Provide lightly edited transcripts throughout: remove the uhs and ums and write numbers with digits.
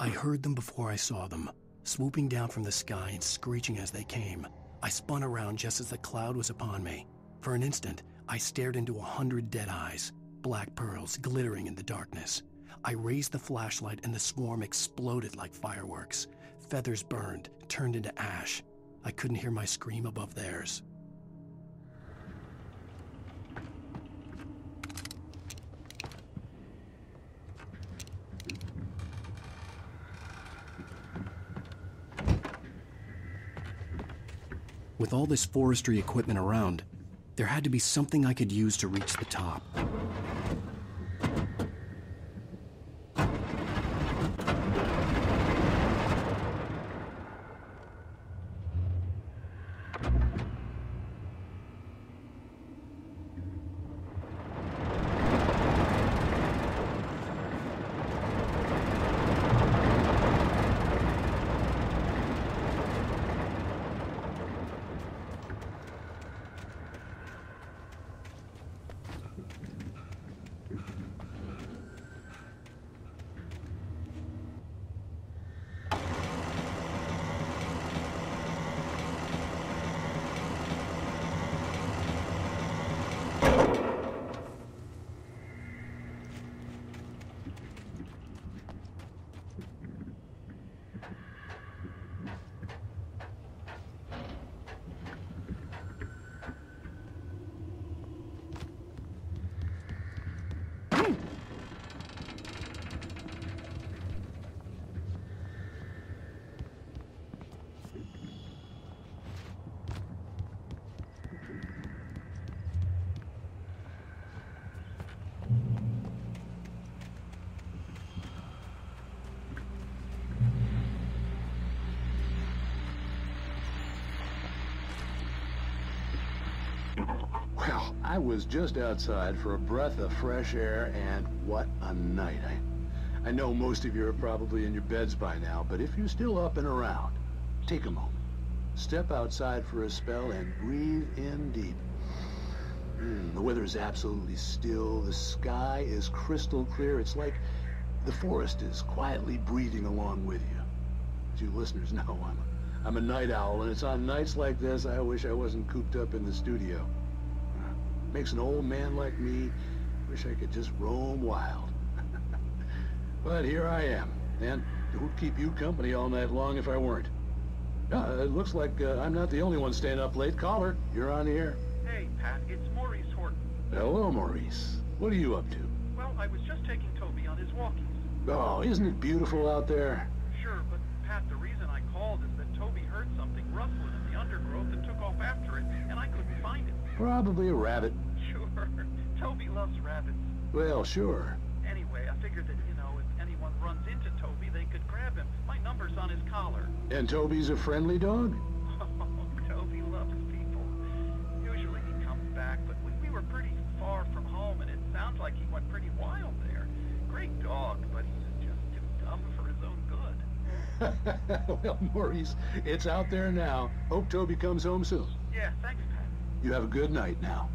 I heard them before I saw them, swooping down from the sky and screeching as they came. I spun around just as the cloud was upon me. For an instant, I stared into 100 dead eyes, black pearls glittering in the darkness. I raised the flashlight and the swarm exploded like fireworks. Feathers burned, turned into ash. I couldn't hear my scream above theirs. With all this forestry equipment around, there had to be something I could use to reach the top. Well, I was just outside for a breath of fresh air, and what a night. I know most of you are probably in your beds by now, but if you're still up and around, take a moment. Step outside for a spell and breathe in deep. The weather is absolutely still. The sky is crystal clear. It's like the forest is quietly breathing along with you. As you listeners know, I'm a night owl, and it's on nights like this I wish I wasn't cooped up in the studio. Makes an old man like me wish I could just roam wild. But here I am, and it would keep you company all night long if I weren't. It looks like I'm not the only one staying up late. Caller, you're on the air. Hey, Pat, it's Maurice Horton. Hello, Maurice. What are you up to? Well, I was just taking Toby on his walkies. Oh, isn't it beautiful out there? Sure, but Pat, the reason I called is that Toby heard something rustling in the undergrowth and took off after it, and I couldn't find it. Probably a rabbit. Sure. Toby loves rabbits. Well, sure. Anyway, I figured that, if anyone runs into Toby, they could grab him. My number's on his collar. And Toby's a friendly dog? Oh, Toby loves people. Usually he comes back, but we were pretty far from home, and it sounds like he went pretty wild there. Great dog, but he's just too dumb for his own good. Well, Maurice, it's out there now. Hope Toby comes home soon. Yeah, thanks, Pat. You have a good night now.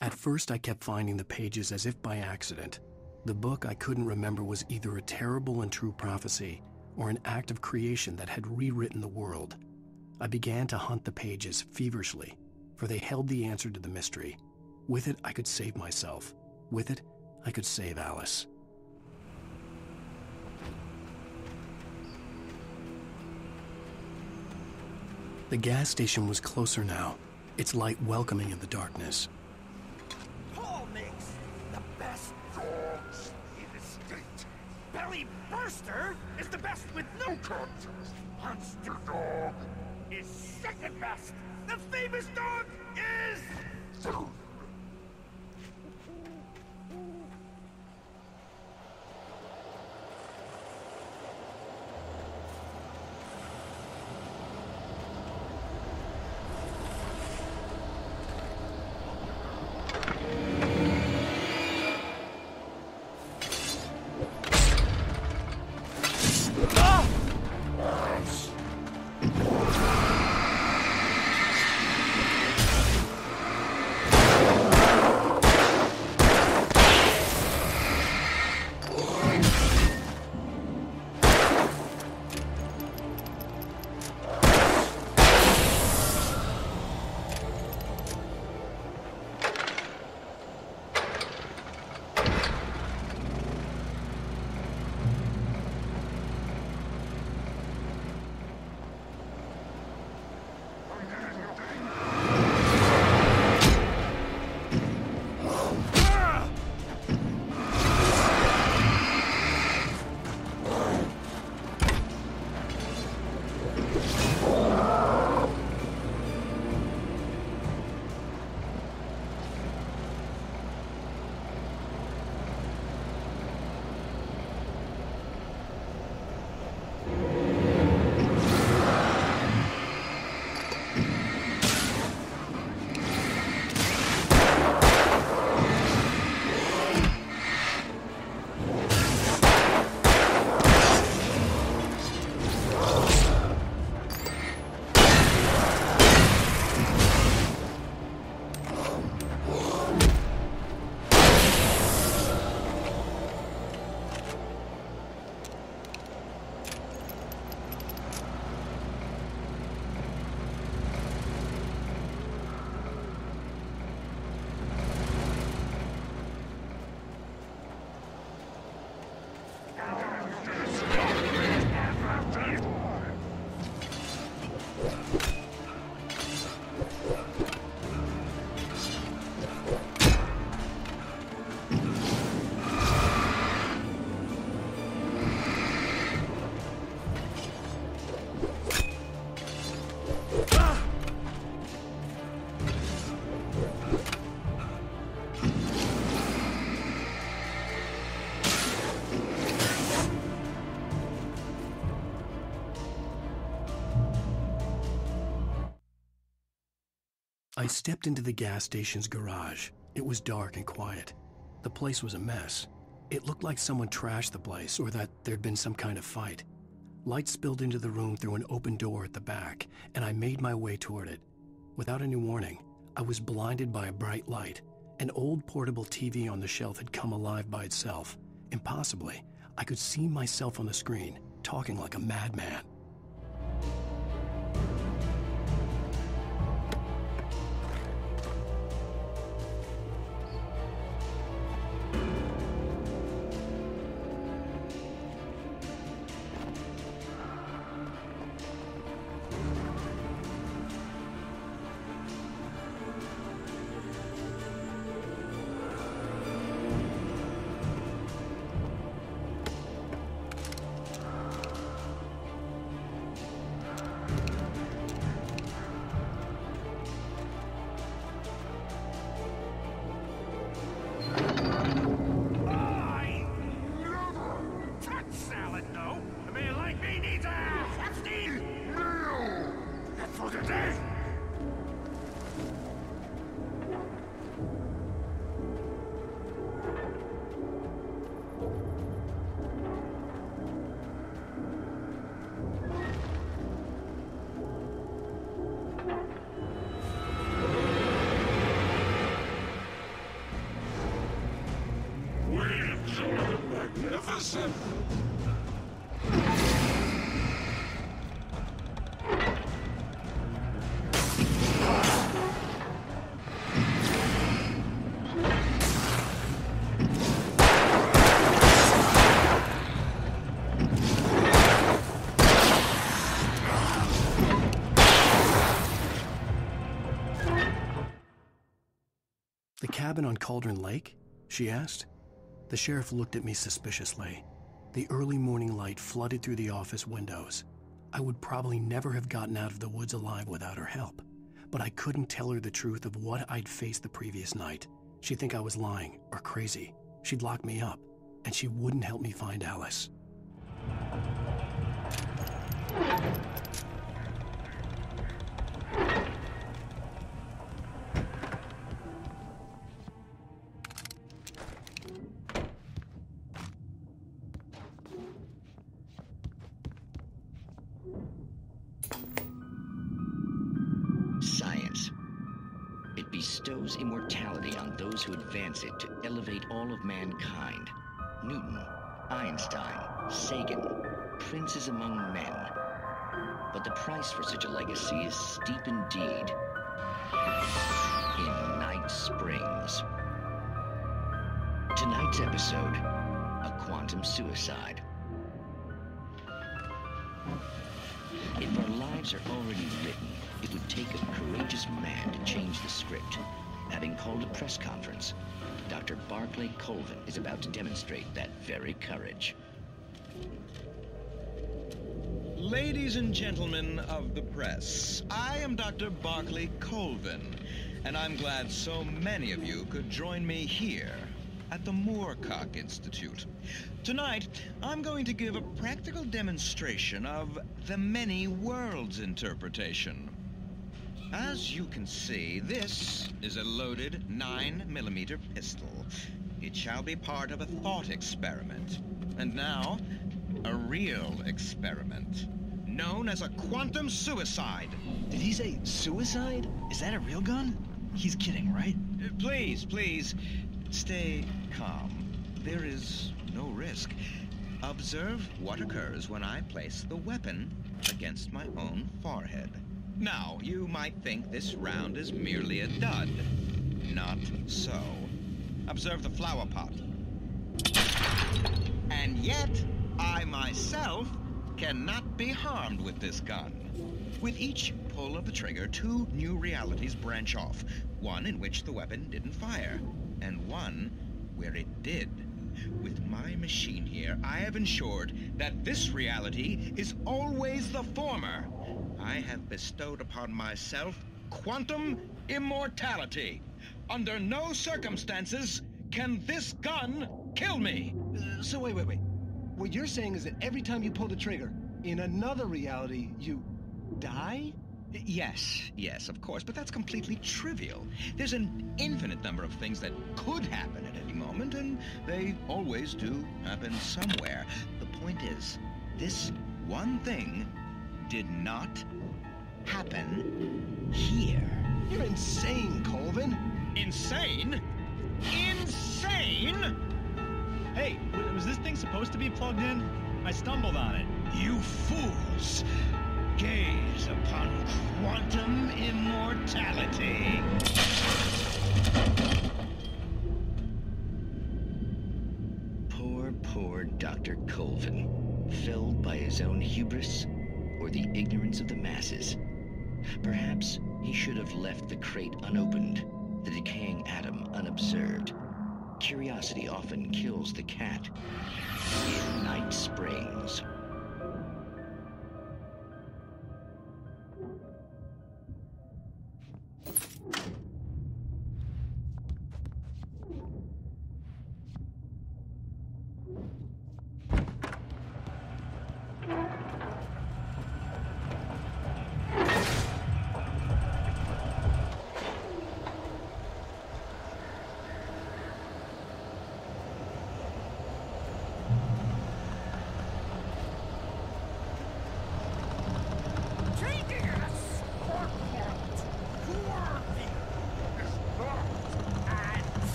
At first, I kept finding the pages as if by accident. The book I couldn't remember was either a terrible and true prophecy or an act of creation that had rewritten the world. I began to hunt the pages feverishly, for they held the answer to the mystery. With it, I could save myself. With it, I could save Alice. The gas station was closer now, its light welcoming in the darkness. Paul makes the best dogs in the state. Belly Burster is the best with no contest. Monster Dog is second best. The famous dog is... I stepped into the gas station's garage. It was dark and quiet. The place was a mess. It looked like someone trashed the place or that there'd been some kind of fight. Light spilled into the room through an open door at the back, and I made my way toward it. Without any warning, I was blinded by a bright light. An old portable TV on the shelf had come alive by itself. Impossibly, I could see myself on the screen, talking like a madman. Magnificent! The cabin on Cauldron Lake? She asked. The sheriff looked at me suspiciously. The early morning light flooded through the office windows. I would probably never have gotten out of the woods alive without her help, but I couldn't tell her the truth of what I'd faced the previous night. She'd think I was lying or crazy. She'd lock me up, and she wouldn't help me find Alice. Science. It bestows immortality on those who advance it to elevate all of mankind. Newton, Einstein, Sagan, princes among men. But the price for such a legacy is steep indeed. In Night Springs. Tonight's episode, a quantum suicide. If our lives are already written, it would take a courageous man to change the script. Having called a press conference, Dr. Barclay Colvin is about to demonstrate that very courage. Ladies and gentlemen of the press, I am Dr. Barclay Colvin, and I'm glad so many of you could join me here at the Moorcock Institute. Tonight, I'm going to give a practical demonstration of the many worlds interpretation. As you can see, this is a loaded 9mm pistol. It shall be part of a thought experiment. And now, a real experiment, known as a quantum suicide. Did he say suicide? Is that a real gun? He's kidding, right? Please, stay calm. There is no risk. Observe what occurs when I place the weapon against my own forehead. Now, you might think this round is merely a dud. Not so. Observe the flower pot. And yet, I myself cannot be harmed with this gun. With each pull of the trigger, two new realities branch off. One in which the weapon didn't fire, and one where it did. With my machine here, I have ensured that this reality is always the former. I have bestowed upon myself quantum immortality. Under no circumstances can this gun kill me. So wait. What you're saying is that every time you pull the trigger, in another reality, you die? Yes, of course, but that's completely trivial. There's an infinite number of things that could happen at any moment, and they always do happen somewhere. The point is, this one thing did not happen here. You're insane, Colvin. Insane? Insane? Hey, was this thing supposed to be plugged in? I stumbled on it. You fools! Gaze upon quantum immortality. Poor Dr. Colvin, felled by his own hubris or the ignorance of the masses. Perhaps he should have left the crate unopened, the decaying atom unobserved. Curiosity often kills the cat. In Night Springs.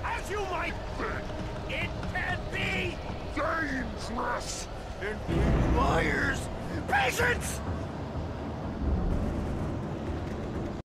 As you might think, it can be dangerous. It requires patience.